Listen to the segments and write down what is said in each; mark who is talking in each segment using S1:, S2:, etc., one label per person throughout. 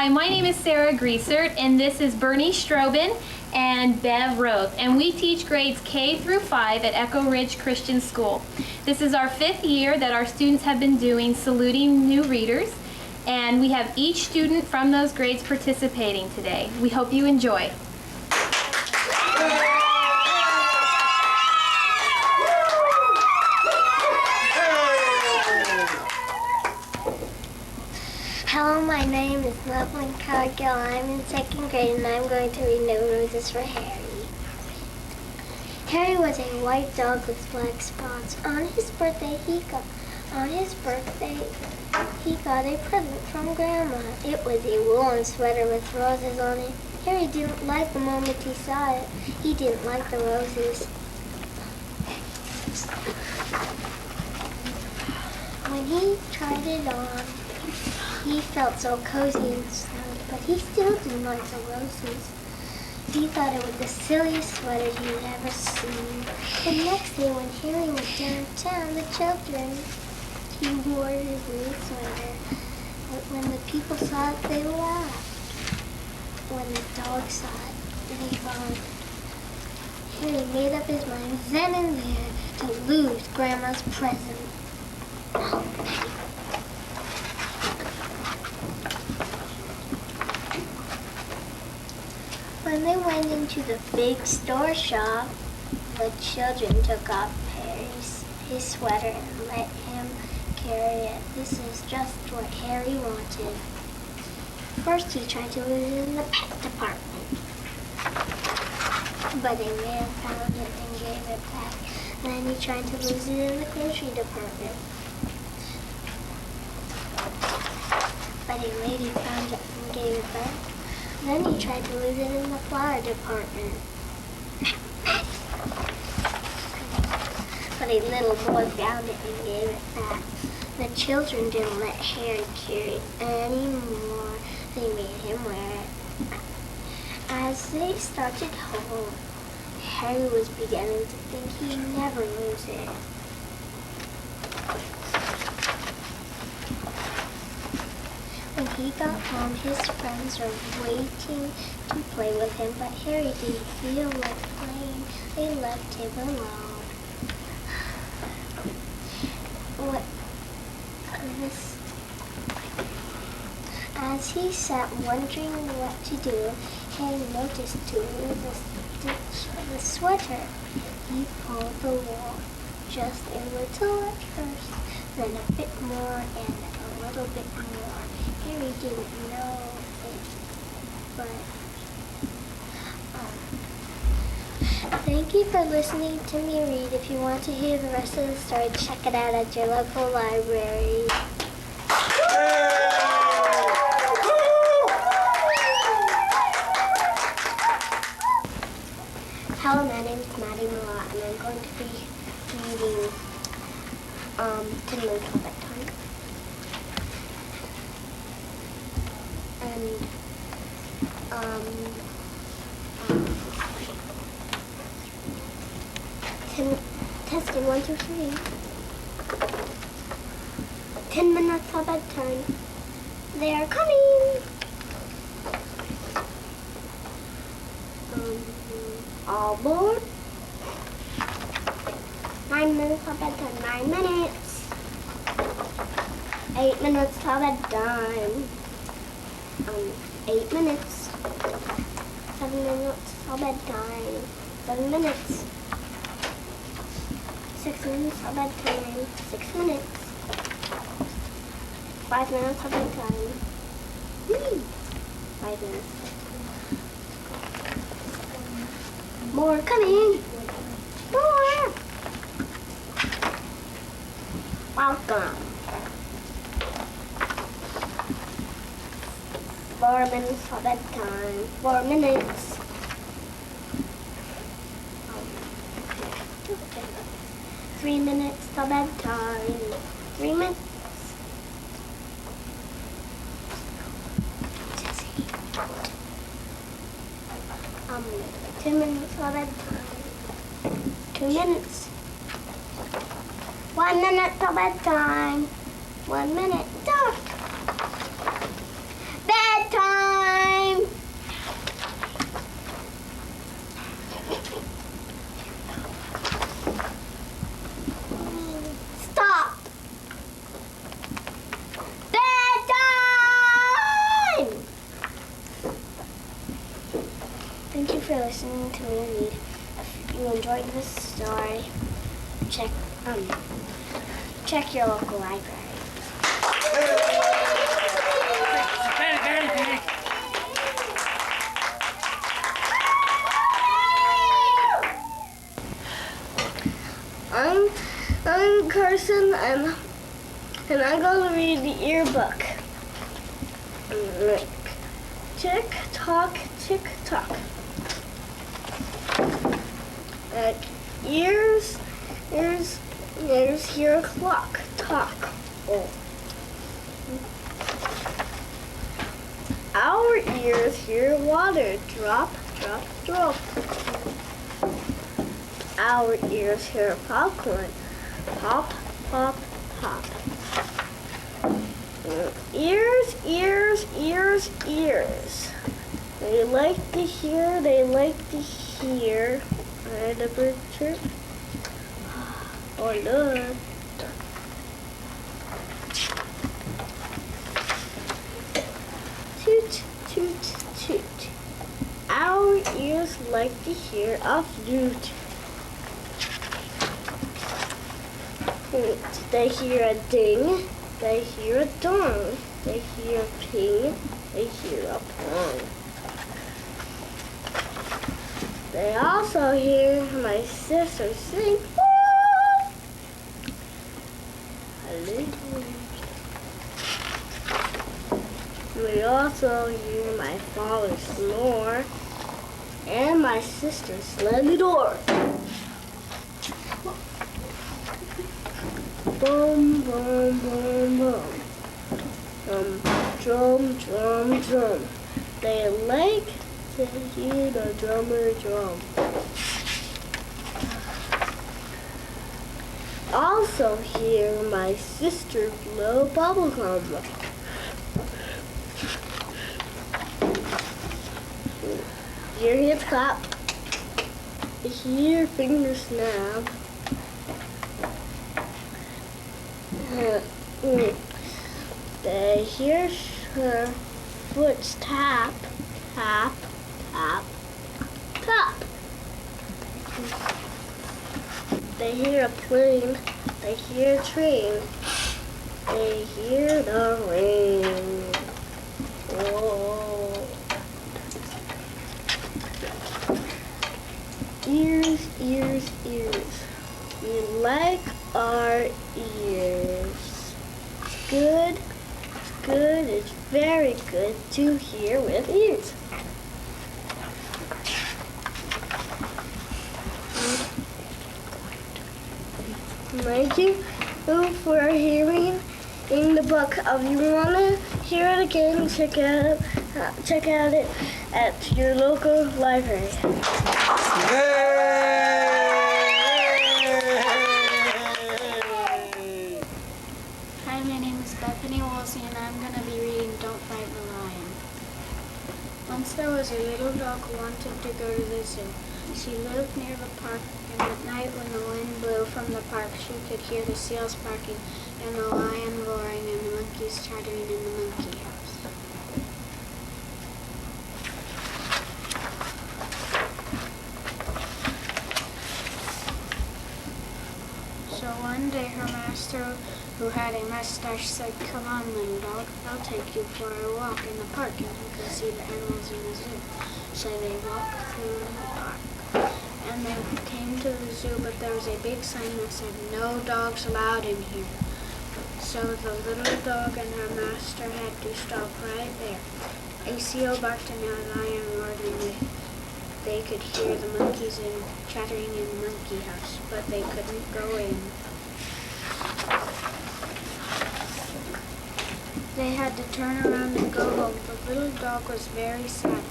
S1: Hi, my name is Sara Griesert, and this is Berni Strohbin and Bev Roth, and we teach grades K through 5 at Echo Ridge Christian School. This is our 5th year that our students have been doing saluting new readers, and we have each student from those grades participating today. We hope you enjoy.
S2: Hello, my name is Loveland Cargill. I'm in 2nd grade and I'm going to read No Roses for Harry. Harry was a white dog with black spots. On his birthday, he got a present from Grandma. It was a woolen sweater with roses on it. Harry didn't like the moment he saw it. He didn't like the roses. When he tried it on, he felt so cozy inside, but he still didn't like the roses. He thought it was the silliest sweater he'd ever seen. The next day when Harry went downtown, the children, he wore his new sweater. But when the people saw it, they laughed. When the dog saw it, they followed. Harry made up his mind then and there to lose Grandma's present. When they went into the big store shop, the children took off his sweater and let him carry it. This is just what Harry wanted. First, he tried to lose it in the pet department, but a man found it and gave it back. Then he tried to lose it in the grocery department, but a lady found it and gave it back. Then he tried to lose it in the flower department, but a little boy found it and gave it back. The children didn't let Harry carry it anymore. They made him wear it. As they started home, Harry was beginning to think he'd never lose it. When he got home, his friends were waiting to play with him, but Harry didn't feel like playing. They left him alone. As he sat wondering what to do, Harry noticed too the stitch of the sweater. He pulled the wool just a little at first, then a bit more and a little bit more. Harry didn't know it, but thank you for listening to me read. If you want to hear the rest of the story, check it out at your local library. Hello, my name is Maddie Malott, and I'm going to be reading 10 Minutes of Bedtime. And testing 1, 2, 3. 10 minutes of bedtime. They are coming. All board. 9 minutes of bedtime. 9 minutes. 8 minutes of bedtime. 8 minutes. 7 minutes of bedtime. 7 minutes. 6 minutes of bedtime. 6 minutes. 5 minutes of bedtime. 5 minutes. More coming. More. Welcome. 4 minutes of bedtime. 4 minutes. 3 minutes of bedtime. 3 minutes. 2 minutes of bedtime. 2 minutes. 1 minute of bedtime. 1 minute. Bedtime. check your local library. I'm Carson, and I'm going to read the yearbook. Tick tock, tick tock. Ears hear a clock. Talk. Oh. Our ears hear water. Drop, drop, drop. Our ears hear popcorn. Pop, pop, pop. Ears, ears, ears, ears. They like to hear, they like to hear. Right, a bird chirp. Oh, look. Toot, toot, toot. Our ears like to hear a flute. They hear a ding, they hear a dong, they hear a ping, they hear a pong. They also hear my sister sing. We also hear my father snore and my sister slam the door. Boom, boom, boom, boom. Drum, drum, drum. They like to hear the drummer drum. Also hear my sister blow bubblegum. Hear hands clap. Hear fingers snap. They hear her foot tap, tap, tap, tap. They hear a plane, they hear a train, they hear the rain. Whoa. Ears, ears, ears. We like our ears. Good, good, it's very good to hear with ears. Thank you for hearing in the book. If you want to hear it again, check out it at your local library.
S3: Hi, my name is Beverly and I'm going to be reading Don't Fight the Lion. Once there was a little dog who wanted to go to the zoo. She lived near the park, and at night when the wind blew from the park, she could hear the seals barking and the lion roaring and the monkeys chattering in the monkey house. So one day her master, who had a mustache, said, "Come on, little dog, I'll take you for a walk in the park and you can see the animals in the zoo." So they walked through the park. And they came to the zoo, but there was a big sign that said, "No dogs allowed in here." So the little dog and her master had to stop right there. A seal barked and a lion roared, and they could hear the monkeys chattering in the monkey house, but they couldn't go in. They had to turn around and go home. The little dog was very sad.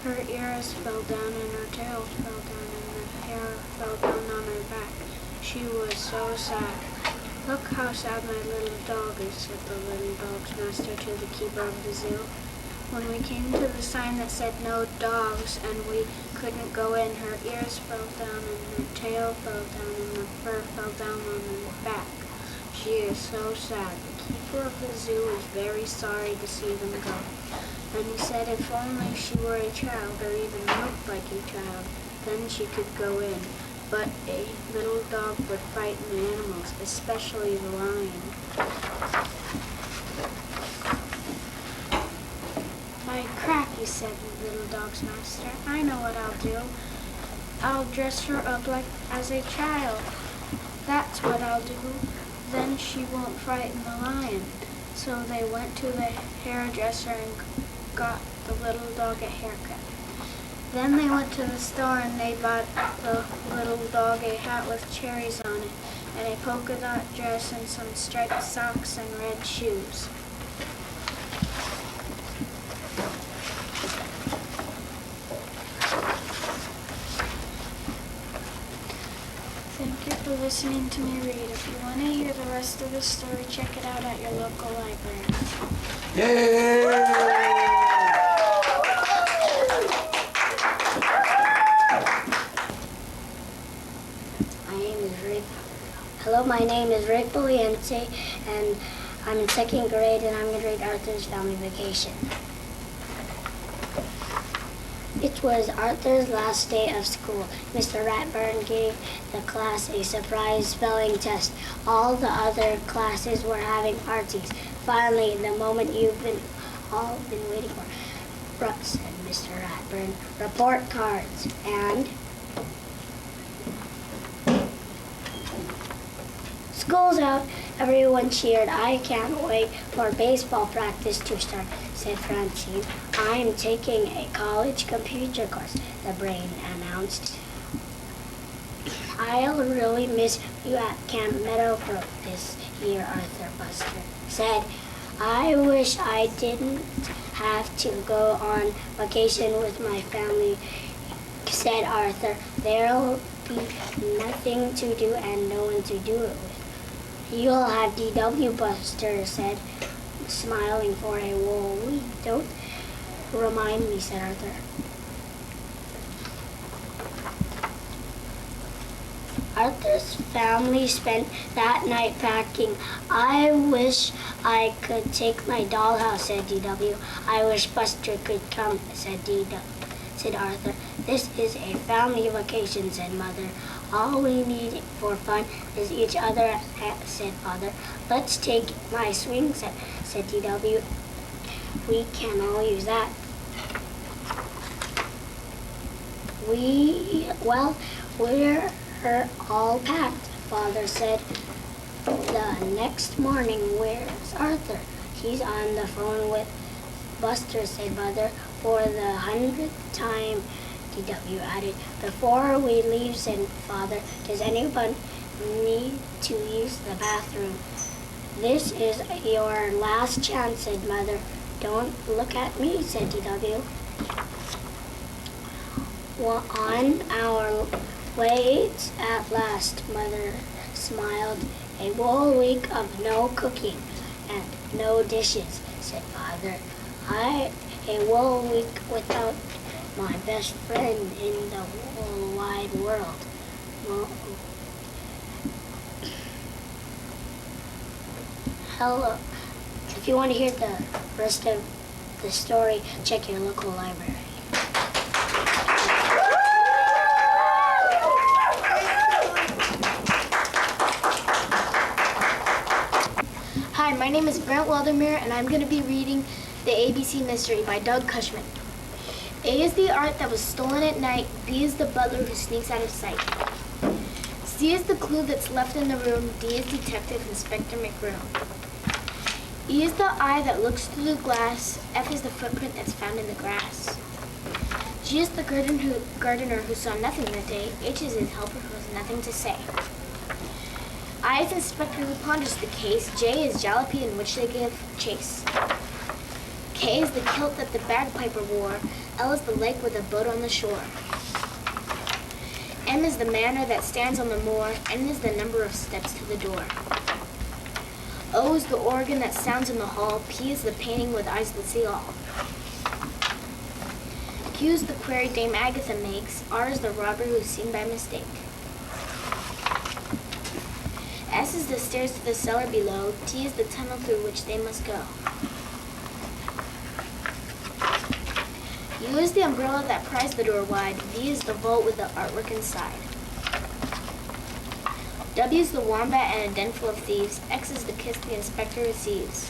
S3: Her ears fell down and her tail fell down and her hair fell down on her back. She was so sad. "Look how sad my little dog is," said the little dog's master to the keeper of the zoo. When we came to the sign that said "No dogs" and we couldn't go in, her ears fell down and her tail fell down and her fur fell down on her back. She is so sad. The keeper of the zoo was very sorry to see them go. And he said if only she were a child or even looked like a child, then she could go in. but a little dog would frighten the animals, especially the lion. By cracky, said the little dog's master, I know what I'll do. I'll dress her up like as a child. That's what I'll do. Then she won't frighten the lion. So they went to the hairdresser and got the little dog a haircut. Then they went to the store and they bought the little dog a hat with cherries on it, and a polka dot dress and some striped socks and red shoes. Thank you for listening to me read. If you want to hear the rest of the story, check it out at your local library.
S4: Yay!
S2: Hello, my name is Rick Beliente, and I'm in 2nd grade, and I'm going to read Arthur's Family Vacation. It was Arthur's last day of school. Mr. Ratburn gave the class a surprise spelling test. All the other classes were having parties. Finally, the moment you've all been waiting for. Said Mr. Ratburn. Report cards. And school's out. Everyone cheered. I can't wait for baseball practice to start, said Francine. I'm taking a college computer course, the brain announced. I'll really miss you at Camp Meadowbrook this year, Arthur Buster said. I wish I didn't have to go on vacation with my family, said Arthur. There'll be nothing to do and no one to do it with. You'll have DW, Buster said, smiling for a while. Don't remind me, said Arthur. Arthur's family spent that night packing. I wish I could take my dollhouse, said DW. I wish Buster could come, said Arthur. This is a family vacation, said Mother. All we need for fun is each other, said Father. Let's take my swing set, said DW. We can all use that. We're all packed, Father said. The next morning, where's Arthur? He's on the phone with Buster, said Mother. For the 100th time, DW added. Before we leave, said Father, does anyone need to use the bathroom? This is your last chance, said Mother. Don't look at me, said DW. Well, on our way at last, Mother smiled. A whole week of no cooking and no dishes, said Father. A whole week without my best friend in the whole wide world. Well, hello. If you want to hear the rest of the story, check your local library.
S5: Hi, my name is Brent Weldermere, and I'm going to be reading The ABC Mystery by Doug Cushman. A is the art that was stolen at night. B is the butler who sneaks out of sight. C is the clue that's left in the room. D is Detective Inspector McGrill. E is the eye that looks through the glass. F is the footprint that's found in the grass. G is the gardener who saw nothing that day. H is his helper who has nothing to say. I is Inspector who ponders the case. J is Jalopy in which they give chase. K is the kilt that the bagpiper wore. L is the lake with a boat on the shore. M is the manor that stands on the moor. N is the number of steps to the door. O is the organ that sounds in the hall. P is the painting with eyes that see all. Q is the query Dame Agatha makes. R is the robber who's seen by mistake. S is the stairs to the cellar below. T is the tunnel through which they must go. U is the umbrella that pries the door wide. V is the vault with the artwork inside. W is the wombat and a den full of thieves. X is the kiss the inspector receives.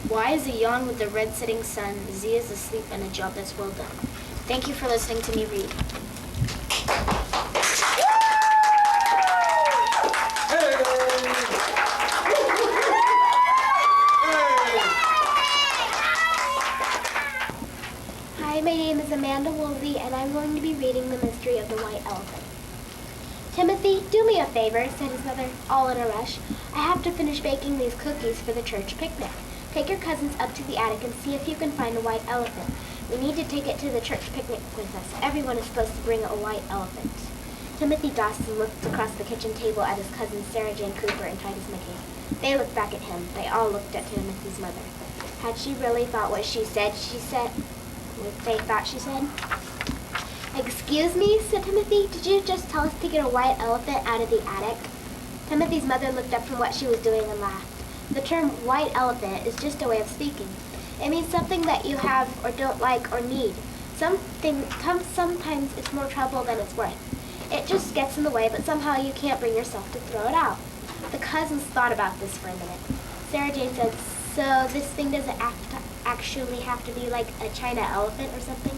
S5: Y is a yawn with the red setting sun. Z is a sleep and a job that's well done. Thank you for listening to me read.
S2: Hi, my name is Amanda Wolvie, and I'm going to be reading The Mystery of the White Elephant. Timothy, do me a favor, said his mother, all in a rush. I have to finish baking these cookies for the church picnic. Take your cousins up to the attic and see if you can find a white elephant. We need to take it to the church picnic with us. Everyone is supposed to bring a white elephant. Timothy Dawson looked across the kitchen table at his cousins Sarah Jane Cooper and Titus McKay. They looked back at him. They all looked at Timothy's mother. Had she really thought what she said? What they thought she said? Excuse me, said Timothy. Did you just tell us to get a white elephant out of the attic? Timothy's mother looked up from what she was doing and laughed. The term white elephant is just a way of speaking. It means something that you have or don't like or need. Sometimes it's more trouble than it's worth. It just gets in the way, but somehow you can't bring yourself to throw it out. The cousins thought about this for a minute. Sarah Jane said, so this thing doesn't actually have to be like a China elephant or something?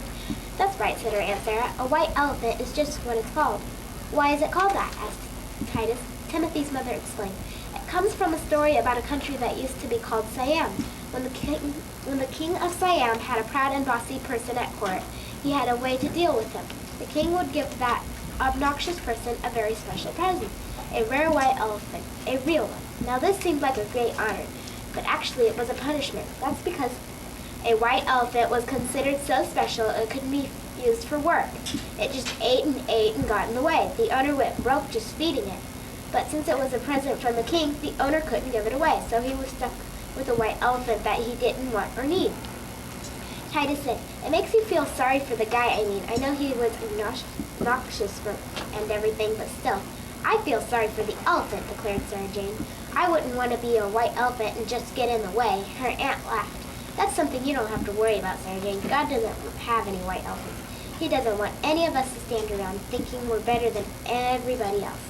S2: That's right, said her Aunt Sarah. A white elephant is just what it's called. Why is it called that? Asked Titus. Timothy's mother explained. It comes from a story about a country that used to be called Siam. When the king of Siam had a proud and bossy person at court, he had a way to deal with him. The king would give that obnoxious person a very special present, a rare white elephant, a real one. Now this seemed like a great honor, but actually it was a punishment. That's because a white elephant was considered so special it couldn't be used for work. It just ate and got in the way. The owner went broke just feeding it. But since it was a present from the king, the owner couldn't give it away, so he was stuck with a white elephant that he didn't want or need. Titus said, it makes you feel sorry for the guy, I know he was obnoxious and everything, but still. I feel sorry for the elephant, declared Sarah Jane. I wouldn't want to be a white elephant and just get in the way. Her aunt laughed. That's something you don't have to worry about, Sarah Jane. God doesn't have any white elephants. He doesn't want any of us to stand around thinking we're better than everybody else.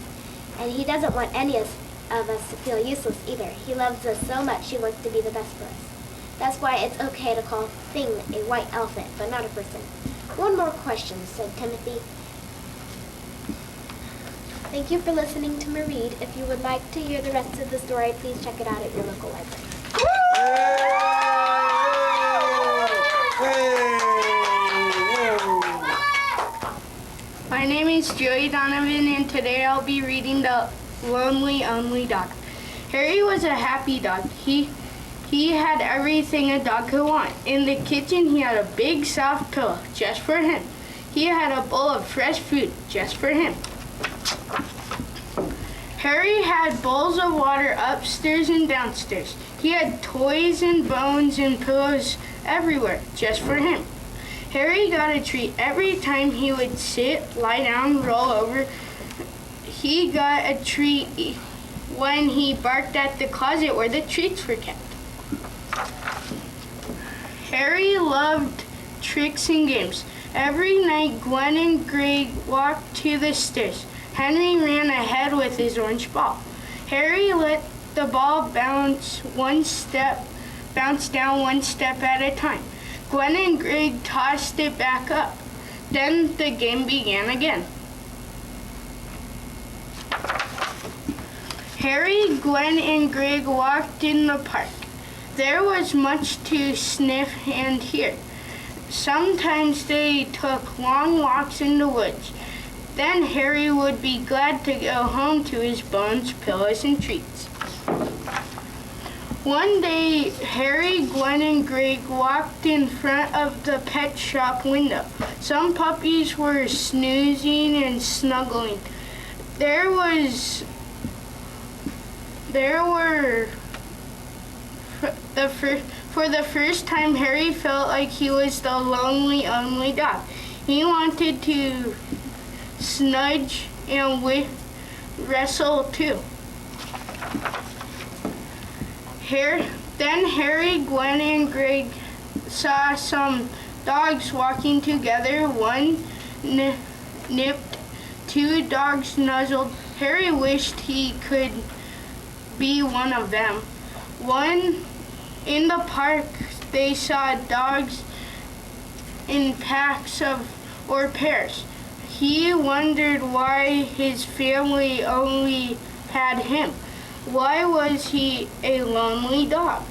S2: And he doesn't want any of us to feel useless either. He loves us so much he wants to be the best for us. That's why it's okay to call a thing a white elephant, but not a person. One more question, said Timothy. Thank you for listening to me read. If you would like to hear the rest of the story, please check it out at your local library.
S3: My name is Joey Donovan, and today I'll be reading The Lonely Only Dog. Harry was a happy dog. He had everything a dog could want. In the kitchen, he had a big soft pillow just for him. He had a bowl of fresh food just for him. Harry had bowls of water upstairs and downstairs. He had toys and bones and pillows everywhere just for him. Harry got a treat every time he would sit, lie down, roll over. He got a treat when he barked at the closet where the treats were kept. Harry loved tricks and games. Every night, Gwen and Greg walked to the stairs. Henry ran ahead with his orange ball. Harry let the ball bounce down one step at a time. Gwen and Greg tossed it back up. Then the game began again. Harry, Gwen, and Greg walked in the park. There was much to sniff and hear. Sometimes they took long walks in the woods. Then Harry would be glad to go home to his bones, pillows, and treats. One day, Harry, Gwen, and Greg walked in front of the pet shop window. Some puppies were snoozing and snuggling. For the first time, Harry felt like he was the lonely only dog. He wanted to snudge and wrestle too. Then Harry, Gwen, and Greg saw some dogs walking together. One nipped, two dogs nuzzled, Harry wished he could be one of them. In the park, they saw dogs in packs or pairs. He wondered why his family only had him. Why was he a lonely dog?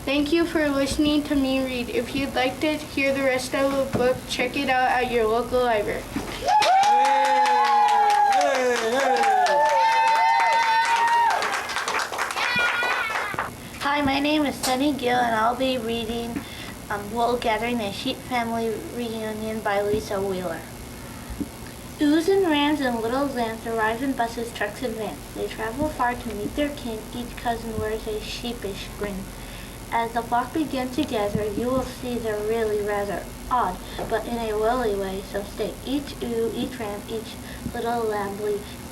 S3: Thank you for listening to me read. If you'd like to hear the rest of the book, check it out at your local library.
S4: Hi, my name is Sunny Gill, and I'll be reading Wool Gathering, a Sheep Family Reunion by Lisa Wheeler. Ewes and rams and little lambs arrive in buses, trucks, and vans. They travel far to meet their kin. Each cousin wears a sheepish grin. As the flock begin to gather, you will see they're really rather odd, but in a woolly way, so stay. Each ewe, each ram, each little lamb,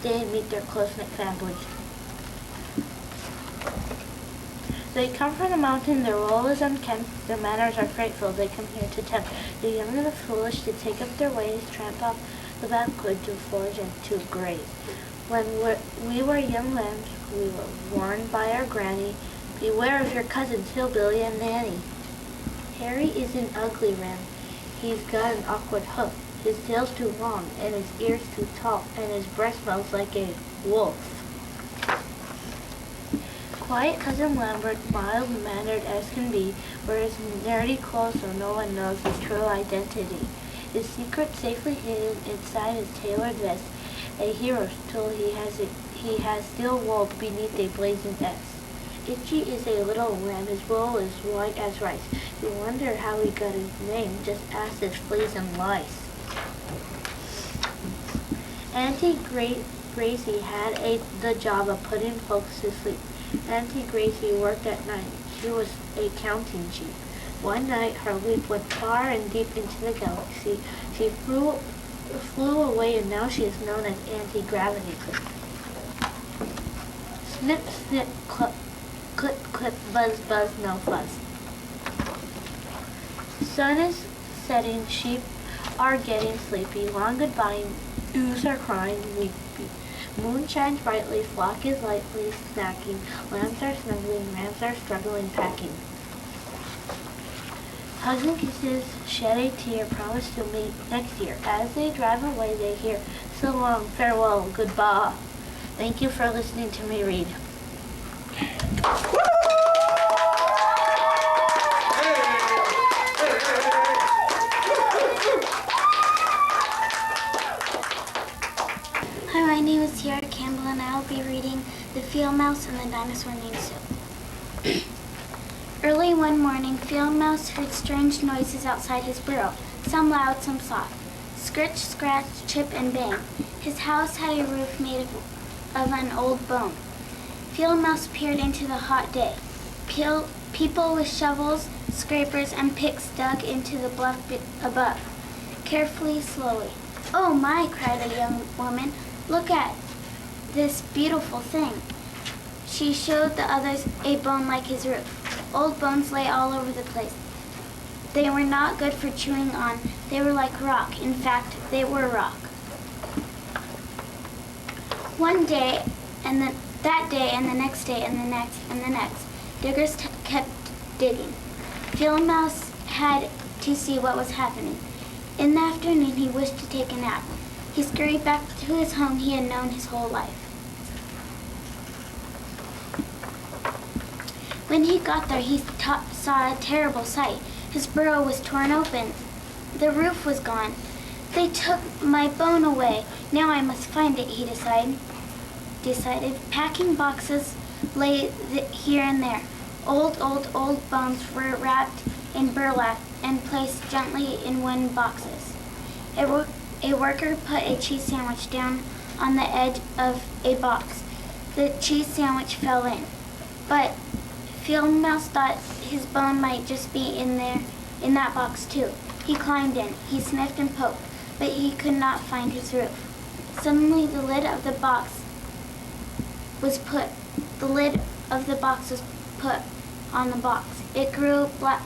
S4: stay and meet their close-knit families. They come from the mountain, their wool is unkempt, their manners are frightful, they come here to tempt the young and the foolish to take up their ways, tramp off the backward to forage and to graze. When we were young lambs, we were warned by our granny, beware of your cousins, Hillbilly and Nanny. Harry is an ugly ram. He's got an awkward hoof, his tail's too long, and his ears too tall, and his breath smells like a wolf. Quiet Cousin Lambert, mild-mannered as can be, wears nerdy clothes so no one knows his true identity. His secret safely hidden inside his tailored vest, a hero till he has steel wool beneath a blazing S. Itchy is a little lamb, his wool is white as rice. You wonder how he got his name, just ask his fleas and lice. Auntie Gracie had the job of putting folks to sleep. Auntie Gracie worked at night. She was a counting sheep. One night her leap went far and deep into the galaxy. She flew away, and now she is known as Anti-Gravity. Snip, snip, clip, clip, clip, buzz, buzz, no fuzz. Sun is setting, sheep are getting sleepy. Long goodbye, ewes are crying, weepy. Moon shines brightly, flock is lightly snacking. Lambs are snuggling, rams are struggling, packing. Hugs and kisses, shed a tear, promise to meet next year. As they drive away, they hear, so long, farewell, goodbye. Thank you for listening to me read.
S2: Hi, my name is Sara Campbell, and I will be reading The Field Mouse and the Dinosaur Named Sue. Early one morning, Field Mouse heard strange noises outside his burrow, some loud, some soft. Scritch, scratch, chip, and bang. His house had a roof made of an old bone. Field Mouse peered into the hot day. People with shovels, scrapers, and picks dug into the bluff above, carefully, slowly. "Oh my," cried a young woman. "Look at this beautiful thing." She showed the others a bone like his roof. Old bones lay all over the place. They were not good for chewing on. They were like rock. In fact, they were rock. One day, and that day, and the next day, and the next, and the next, diggers kept digging. Field Mouse had to see what was happening. In the afternoon, he wished to take a nap. He scurried back to his home he had known his whole life. When he got there, he saw a terrible sight. His burrow was torn open. The roof was gone. "They took my bone away. Now I must find it," he decided. Packing boxes lay here and there. Old bones were wrapped in burlap and placed gently in wooden boxes. A worker put a cheese sandwich down on the edge of a box. The cheese sandwich fell in, but Field Mouse thought his bone might just be in that box too. He climbed in. He sniffed and poked, but he could not find his roof. Suddenly, the lid of the box was put on the box. It grew black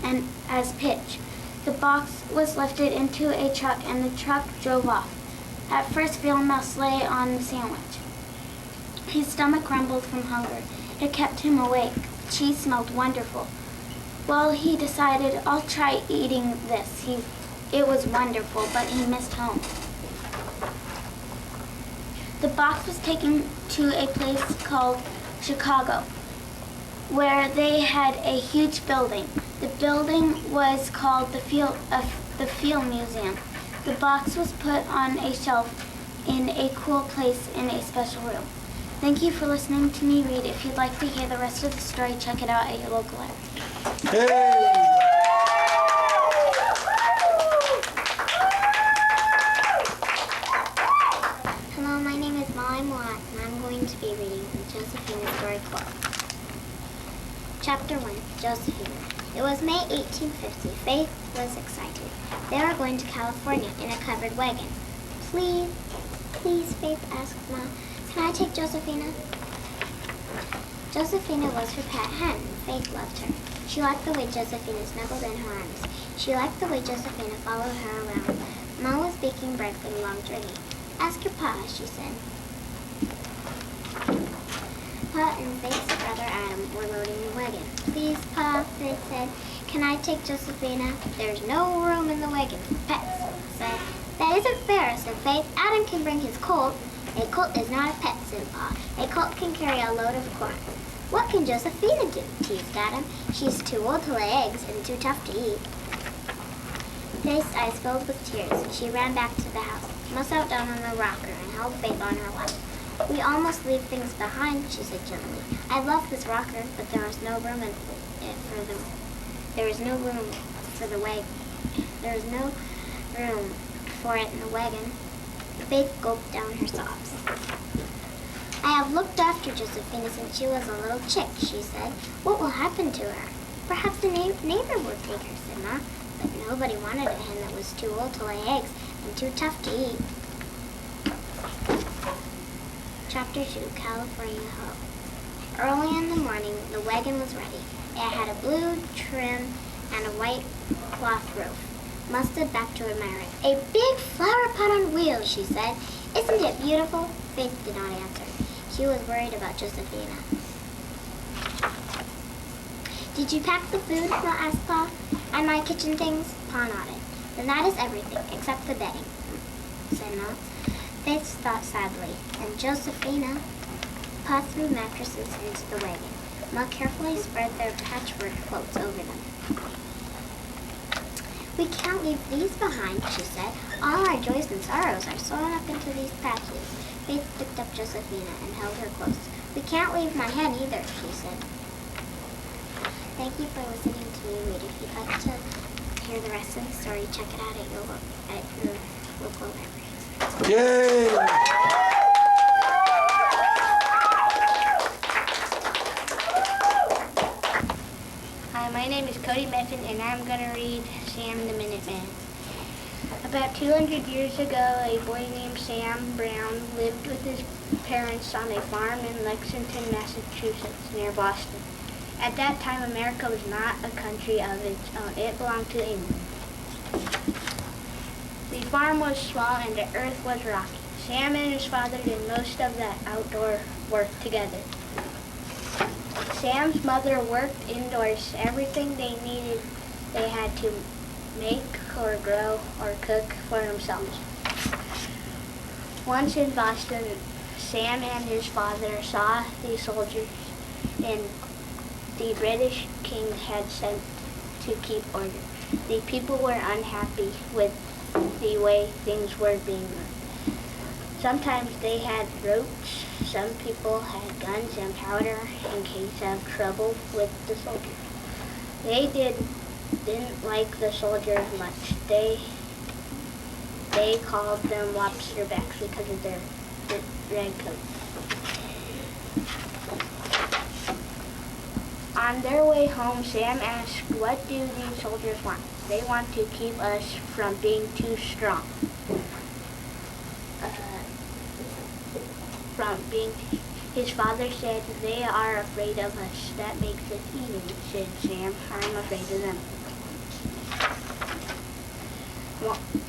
S2: and as pitch. The box was lifted into a truck, and the truck drove off.
S5: At first, Phil must lay on the sandwich. His stomach rumbled from hunger. It kept him awake. The cheese smelled wonderful. Well, he decided, I'll try eating this. It was wonderful, but he missed home. The box was taken to a place called Chicago, where they had a huge building. The building was called the Field Museum. The box was put on a shelf in a cool place in a special room. Thank you for listening to me read. If you'd like to hear the rest of the story, check it out at your local library.
S6: Hey!
S2: Hello, my name is Molly Morat, and I'm going to be reading the Josephina Story Club. Chapter 1, Josephina. It was May 1850. Faith was excited. They were going to California in a covered wagon. Please, Faith asked Ma, can I take Josephina? Josephina was her pet hen. Faith loved her. She liked the way Josephina snuggled in her arms. She liked the way Josephina followed her around. Ma was baking bread for the long journey. Ask your pa, she said. Pa and Faith's brother Adam were loading the wagon. Please, Pa, Faith said, can I take Josephina? There's no room in the wagon for pets, said. That isn't fair, said Faith. Adam can bring his colt. A colt is not a pet, said Pa. A colt can carry a load of corn. What can Josephina do? Teased Adam. She's too old to lay eggs and too tough to eat. Faith's eyes filled with tears, and she ran back to the house. Ma sat down on the rocker and held Faith on her lap. We almost leave things behind, she said gently. I love this rocker, but there is no room for it in the wagon. Faith gulped down her sobs. I have looked after Josephina since she was a little chick, she said. What will happen to her? Perhaps the neighbor will take her, said Ma. But nobody wanted a hen that was too old to lay eggs and too tough to eat. Chapter 2, California Hoe. Early in the morning, the wagon was ready. It had a blue trim and a white cloth roof. Ma stood back to admire it. A big flower pot on wheels, she said. Isn't it beautiful? Faith did not answer. She was worried about Josephina. Did you pack the food? Ma asked Pa. And my kitchen things? Pa nodded. Then that is everything, except the bedding, said Ma. Faith thought sadly. And Josephina? Pa threw mattresses into the wagon. Ma carefully spread their patchwork quilts over them. We can't leave these behind, she said. All our joys and sorrows are sewn up into these patches. Faith picked up Josephina and held her close. We can't leave my hen either, she said. Thank you for listening to me read. If you'd like to hear the rest of the story, check it out at your local library.
S6: Yay!
S4: Hi, my name is Cody Meffin, and I'm going to read Sam the Minuteman. About 200 years ago, a boy named Sam Brown lived with his parents on a farm in Lexington, Massachusetts, near Boston. At that time, America was not a country of its own. It belonged to England. The farm was small and the earth was rocky. Sam and his father did most of the outdoor work together. Sam's mother worked indoors. Everything they needed, they had to make or grow or cook for themselves. Once in Boston, Sam and his father saw the soldiers and the British king had sent to keep order. The people were unhappy with the way things were being run. Sometimes they had ropes, some people had guns and powder in case of trouble with the soldiers. They didn't like the soldiers much. They called them lobster backs because of their red coats. On their way home, Sam asked, what do these soldiers want? They want to keep us from being too strong. His father said, they are afraid of us. That makes it even, said Sam. I'm afraid of them.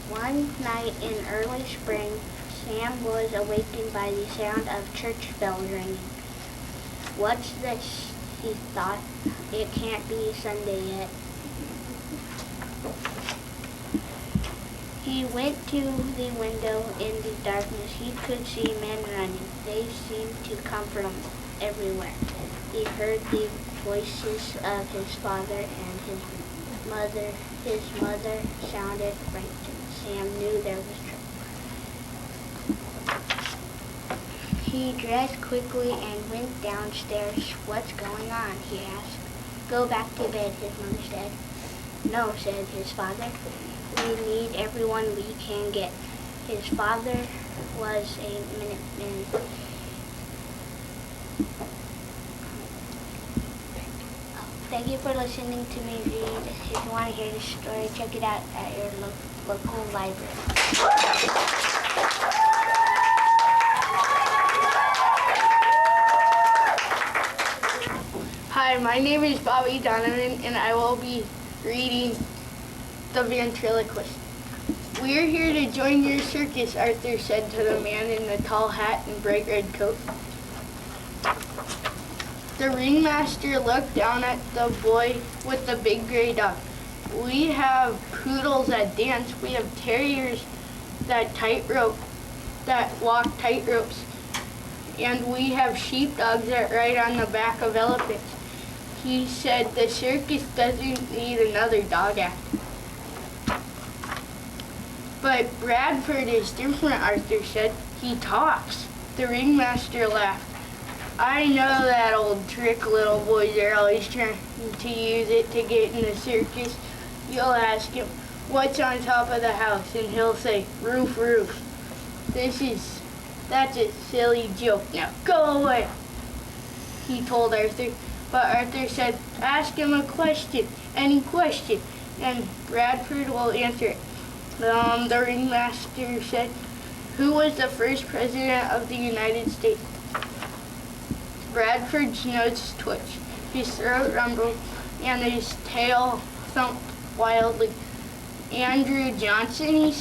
S4: One night in early spring, Sam was awakened by the sound of church bells ringing. What's this? He thought. It can't be Sunday yet. He went to the window. In the darkness, he could see men running. They seemed to come from everywhere. He heard the voices of his father and his mother. His mother sounded frightened. Sam knew there was trouble. He dressed quickly and went downstairs. What's going on? He asked. Go back to bed, his mother said. No, said his father. We need everyone we can get. His father was a Minuteman. Thank you for listening to me read. If you want to hear the story, check it out at your local library.
S3: Hi, my name is Bobby Donovan, and I will be reading The Ventriloquist. We're here to join your circus, Arthur said to the man in the tall hat and bright red coat. The ringmaster looked down at the boy with the big gray dog. We have poodles that dance. We have terriers that walk tightropes. And we have sheepdogs that ride on the back of elephants. He said the circus doesn't need another dog act. But Bradford is different, Arthur said. He talks. The ringmaster laughed. I know that old trick little boys are always trying to use it to get in the circus. You'll ask him, what's on top of the house? And he'll say, roof, roof. That's a silly joke. Now go away, he told Arthur. But Arthur said, ask him a question, any question, and Bradford will answer it. The ringmaster said, who was the first president of the United States? Bradford's nose twitched, his throat rumbled, and his tail thumped wildly. Andrew Johnson,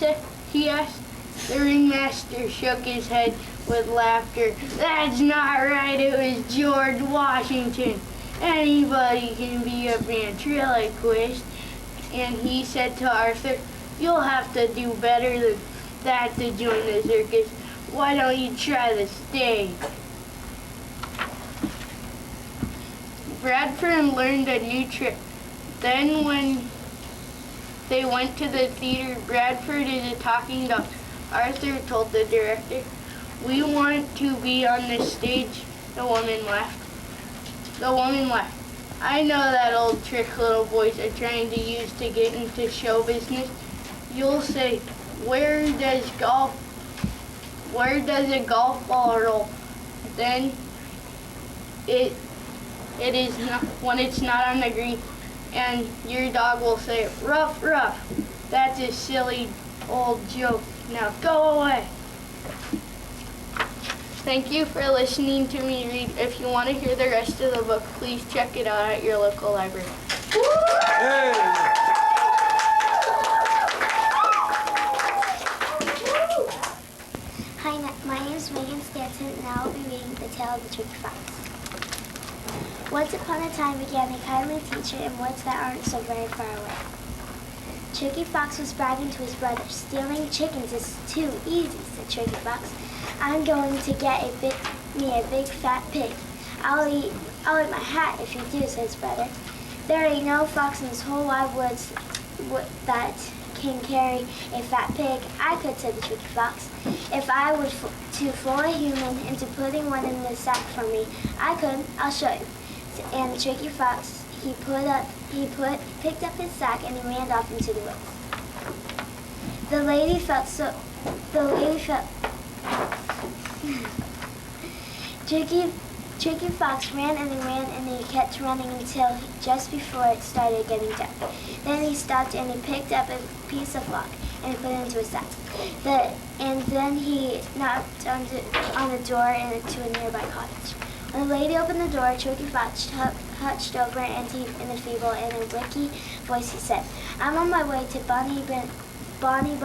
S3: he asked. The ringmaster shook his head with laughter. That's not right, it was George Washington. Anybody can be a ventriloquist. And he said to Arthur, you'll have to do better than that to join the circus. Why don't you try the stage? Bradford learned a new trick. Then when they went to the theater, Bradford is a talking dog. Arthur told the director, we want to be on the stage. The woman laughed. I know that old trick little boys are trying to use to get into show business. You'll say, where does a golf ball roll? Then it is not when it's not on the green, and your dog will say, rough, rough. That's a silly old joke. Now go away. Thank you for listening to me read. If you want to hear the rest of the book, please check it out at your local library.
S2: Hi, my name is Megan Stanton, and I will be reading The Tale of the Tricky Fox. Once upon a time began a kindly teacher in woods that aren't so very far away. Tricky Fox was bragging to his brother. Stealing chickens is too easy, said Tricky Fox. I'm going to get me a big fat pig. I'll eat my hat if you do, said his brother. There ain't no fox in this whole wide woods that can carry a fat pig. I could, said the Tricky Fox. If I were to fool a human into putting one in the sack for me, I could. I'll show you. And the Tricky Fox, he picked up his sack and he ran off into the woods. Tricky Fox ran and he kept running until just before it started getting dark. Then he stopped and he picked up a piece of rock and he put it into his sack. And then he knocked on the door to a nearby cottage. When the lady opened the door, Tricky Fox hunched over and in a feeble and a rickety voice he said, I'm on my way to Bonnie Bunny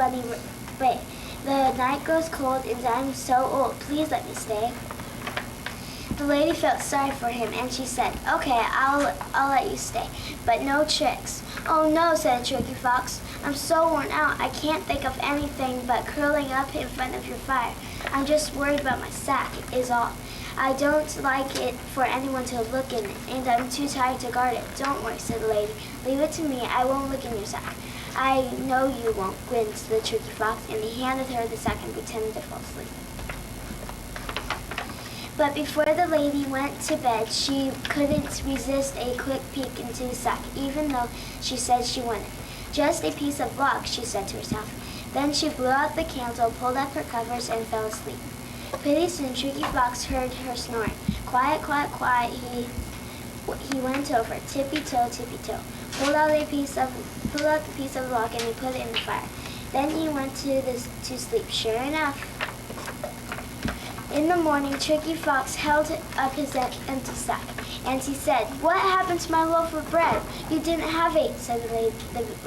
S2: Bay. The night grows cold and I'm so old. Please let me stay. The lady felt sorry for him and she said, okay, I'll let you stay, but no tricks. Oh no, said Tricky Fox. I'm so worn out. I can't think of anything but curling up in front of your fire. I'm just worried about my sack is all. I don't like it for anyone to look in it, and I'm too tired to guard it. Don't worry, said the lady. Leave it to me. I won't look in your sack. I know you won't, grinned the Tricky Fox, and he handed her the sack and pretended to fall asleep. But before the lady went to bed, she couldn't resist a quick peek into the sack, even though she said she wouldn't. Just a piece of rock, she said to herself. Then she blew out the candle, pulled up her covers, and fell asleep. Pretty soon, Tricky Fox heard her snoring. Quiet, quiet, quiet, he went over, tippy-toe, pulled out the piece of rock and he put it in the fire. Then he went to sleep. Sure enough, in the morning, Tricky Fox held up his empty sack, and he said, "What happened to my loaf of bread? You didn't have 8, said the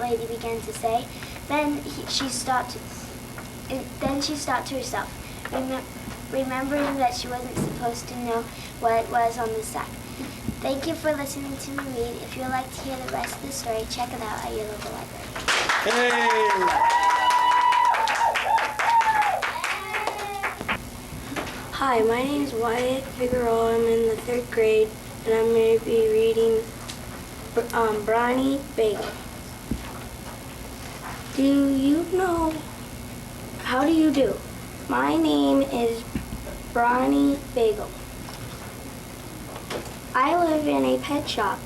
S2: lady began to say. Then she stopped to herself, remembering that she wasn't supposed to know what was on the sack. Thank you for listening to me read. If you'd like to hear the rest of the story, check it out at your local library.
S6: Hey!
S7: Hi, my name is Wyatt Figueroa. I'm in the 3rd grade, and I'm going to be reading Berni Bagel. Do you know, how do you do? My name is Berni Bagel. I live in a pet shop.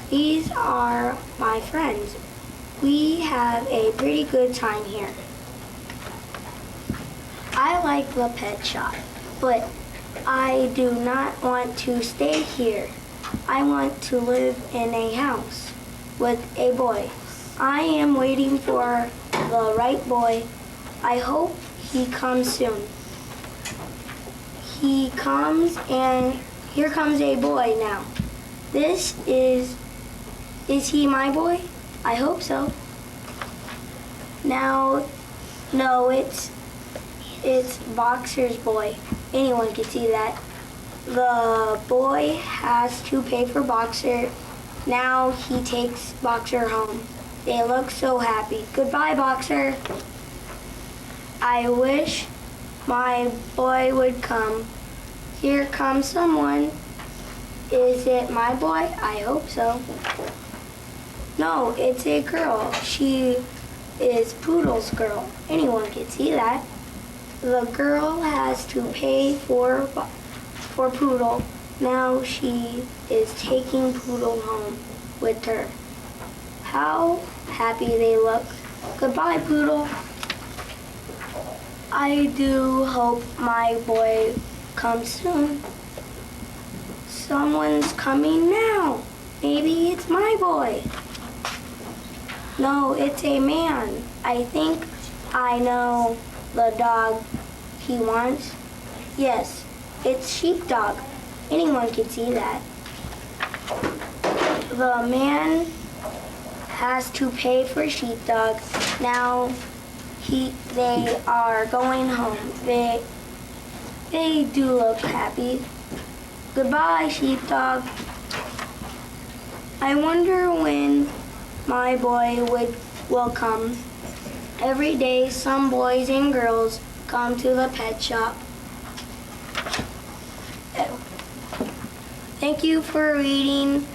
S7: These are my friends. We have a pretty good time here. I like the pet shop, but I do not want to stay here. I want to live in a house with a boy. I am waiting for the right boy. I hope he comes soon. He comes, and here comes a boy now. Is he my boy? I hope so. Now, no, it's Boxer's boy. Anyone can see that. The boy has to pay for Boxer. Now he takes Boxer home. They look so happy. Goodbye, Boxer. I wish my boy would come. Here comes someone. Is it my boy? I hope so. No, it's a girl. She is Poodle's girl. Anyone can see that. The girl has to pay for Poodle. Now she is taking Poodle home with her. How happy they look. Goodbye, Poodle. I do hope my boy comes soon. Someone's coming now. Maybe it's my boy. No, it's a man. I think I know the dog he wants. Yes, it's Sheepdog. Anyone can see that. The man has to pay for Sheepdog. Now they are going home. They do look happy. Goodbye, Sheepdog. I wonder when my boy will come. Every day, some boys and girls come to the pet shop. Thank you for reading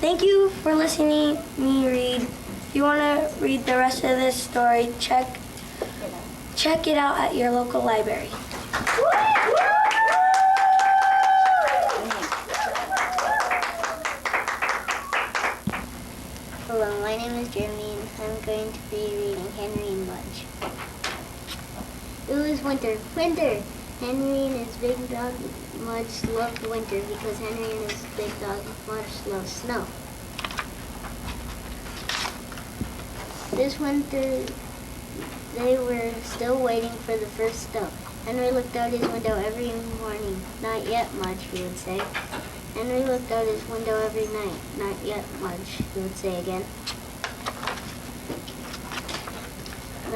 S7: thank you for listening to me read. If you want to read the rest of this story, check it out at your local library.
S2: Hello, my name is Jeremy and I'm going to be reading Henry and Mudge. It was winter. Winter! Henry and his big dog Mudge loved winter because Henry and his big dog Mudge loved snow. This winter, they were still waiting for the first snow. Henry looked out his window every morning. Not yet, Mudge, he would say. Henry looked out his window every night. Not yet, Mudge, he would say again.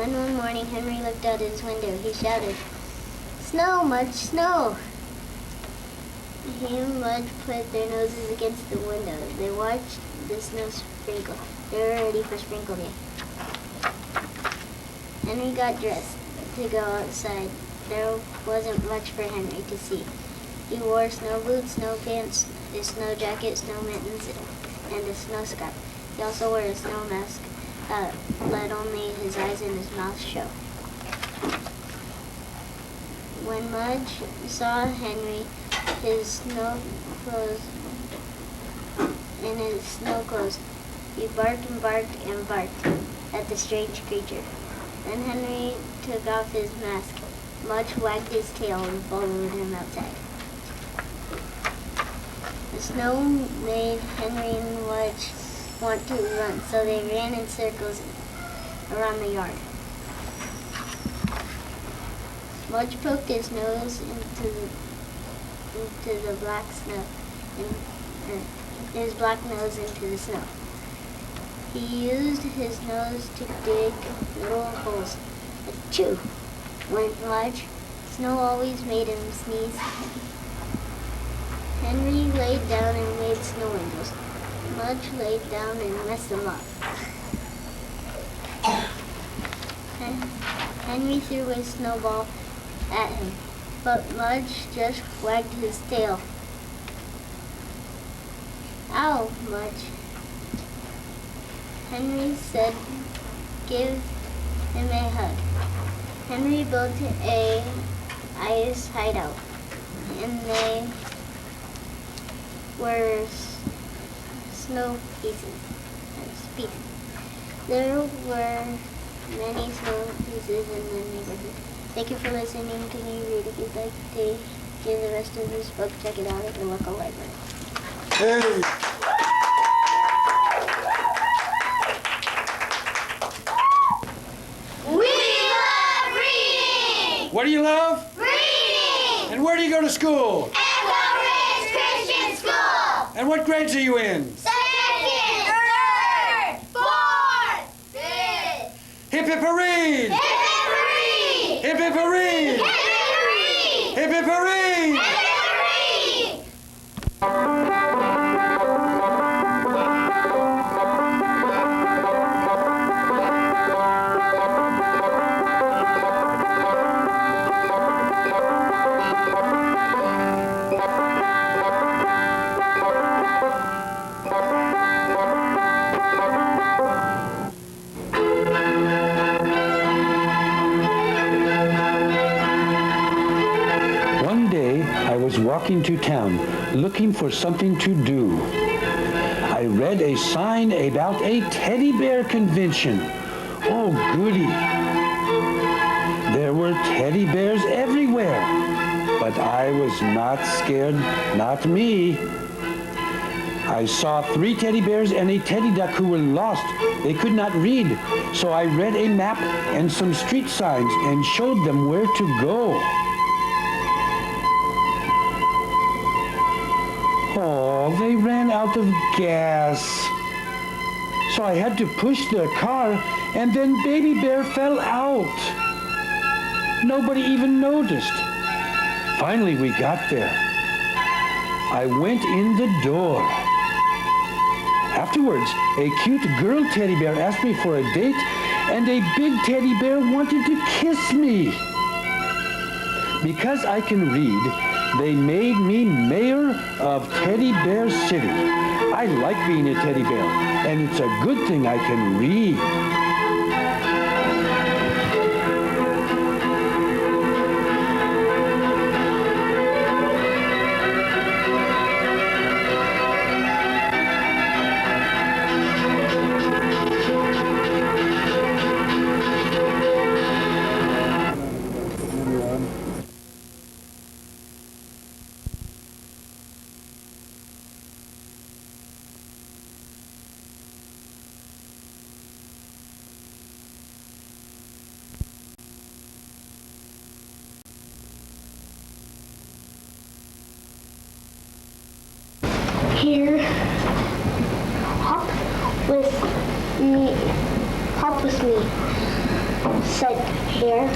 S2: Then one morning, Henry looked out his window. He shouted, "Snow, Mudge, snow!" He and Mudge put their noses against the window. They watched the snow sprinkle. They were ready for sprinkle day. Henry got dressed to go outside. There wasn't much for Henry to see. He wore snow boots, snow pants, a snow jacket, snow mittens, and a snow scarf. He also wore a snow mask that let only his eyes and his mouth show. When Mudge saw Henry in his snow clothes, he barked and barked and barked at the strange creature. Then Henry took off his mask. Mudge wagged his tail and followed him outside. The snow made Henry and Mudge want to run, so they ran in circles around the yard. Mudge poked his nose into the black snow, and his black nose into the snow. He used his nose to dig little holes. Achoo! Went Mudge. Snow always made him sneeze. Henry laid down and made snow angels. Mudge laid down and messed them up. Henry threw a snowball at him, but Mudge just wagged his tail. "Ow, Mudge." Henry said, "Give him a hug." Henry built a ice hideout, and they were snow pieces. There were many snow pieces in the neighborhood. Thank you for listening. Can you read? If you'd like to hear the rest of this book, check it out at your local library.
S6: Hey! What do you love?
S8: Reading!
S6: And where do you go to school?
S8: Echo Ridge Christian School!
S6: And what grades are you in?
S8: Second, third, fourth, fifth!
S6: Hip hip hooray!
S8: Hip hip hooray!
S6: Hip hip hooray!
S8: Hip hip hooray!
S6: Hip hip hooray!
S8: Hip hip hooray!
S6: One day, I was walking to town looking for something to do. I read a sign about a teddy bear convention. Oh, goody. There were teddy bears everywhere. But I was not scared, not me. I saw 3 teddy bears and a teddy duck who were lost. They could not read. So I read a map and some street signs and showed them where to go. Oh, they ran out of gas. So I had to push the car, and then Baby Bear fell out. Nobody even noticed. Finally, we got there. I went in the door. Afterwards, a cute girl teddy bear asked me for a date, and a big teddy bear wanted to kiss me. Because I can read, they made me mayor of Teddy Bear City. I like being a teddy bear, and it's a good thing I can read.
S2: Here, hop with me. Hop with me.
S7: said hare.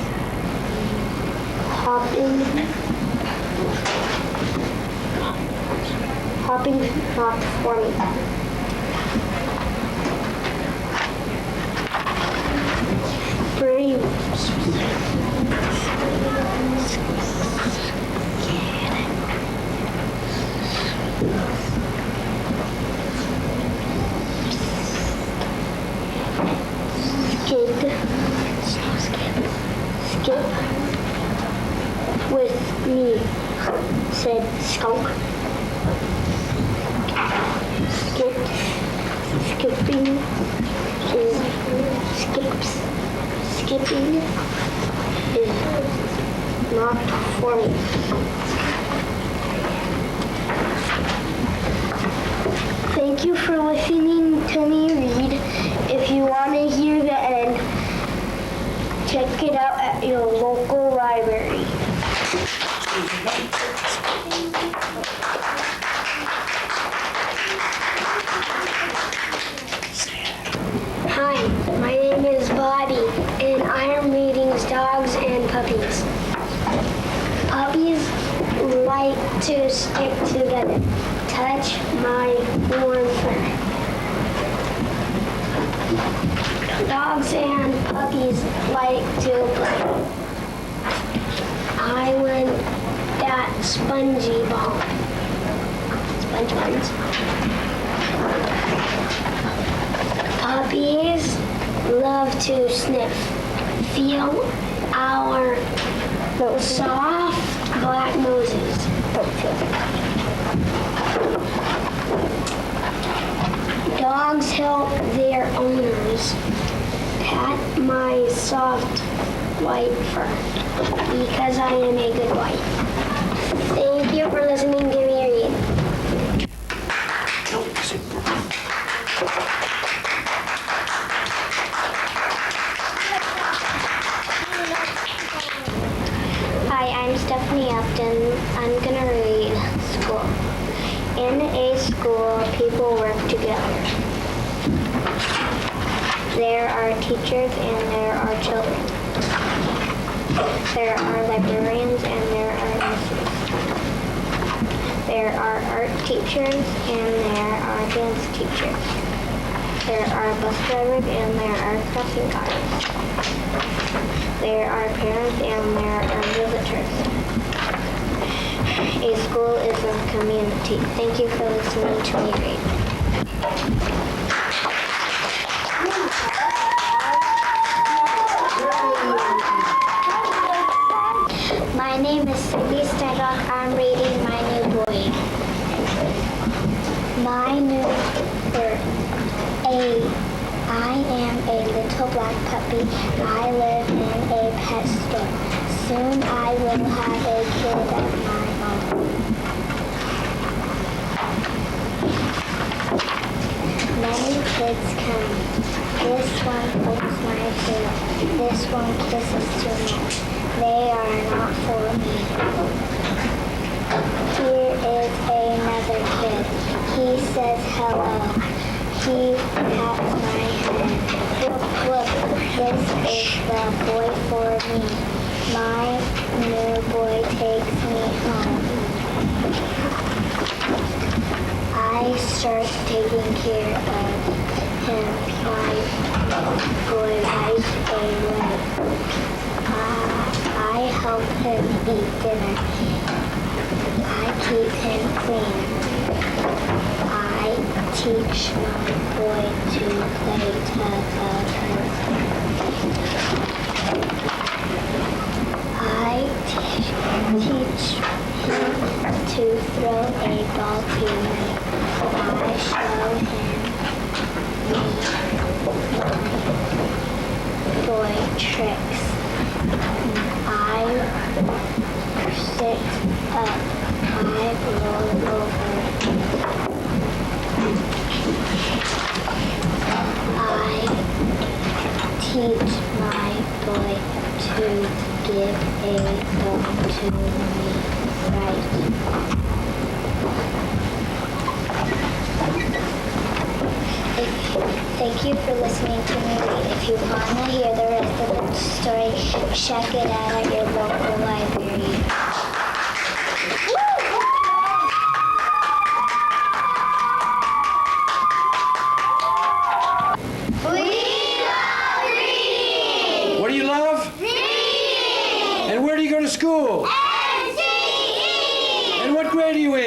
S7: Hopping not for me. Brave. Skip with me, said skunk. Skipping is not for me. Thank you for listening to me read. If you want to hear the end, check it out at your local library. Hi, my name is Bobby, and I am reading Dogs and Puppies. Puppies like to stick together. Touch my warm fur. Dogs and puppies like to play. I want that spongy ball. Sponge buns. Puppies love to sniff. Feel our soft black noses. Dogs help their owners. Pat my soft white fur because I am a good wife. Thank you for listening to me read. Hi, I'm Stephanie Upton. I'm gonna read school. In a school, people work together. There are teachers and there are children. There are librarians and there are nurses. There are art teachers and there are dance teachers. There are bus drivers and there are crossing guards. There are parents and there are visitors. A school is a community. Thank you for listening to me read. My name is Cindy Steinrock. I'm reading My New Boy. My new bird. I am a little black puppy. I live in a pet store. Soon I will have a kid of my own. Many kids come. This one holds my tail. This one kisses too much. They are not for me. Here is another kid. He says hello. He pats my head. Look, this is the boy for me. My new boy takes me home. I start taking care of him. My boy right away. I help him eat dinner. I keep him clean. I teach my boy to play tug of war. I teach him to throw a ball to me. I show him my boy tricks. I sit up. I roll over. I teach my boy to give a bone to me right. Thank you for listening to me read. If you want to hear the rest of the
S2: story, check it out at your local library.
S6: What do you love?
S8: Reading!
S6: And where do you go to school?
S8: MCE!
S6: And what grade are you in?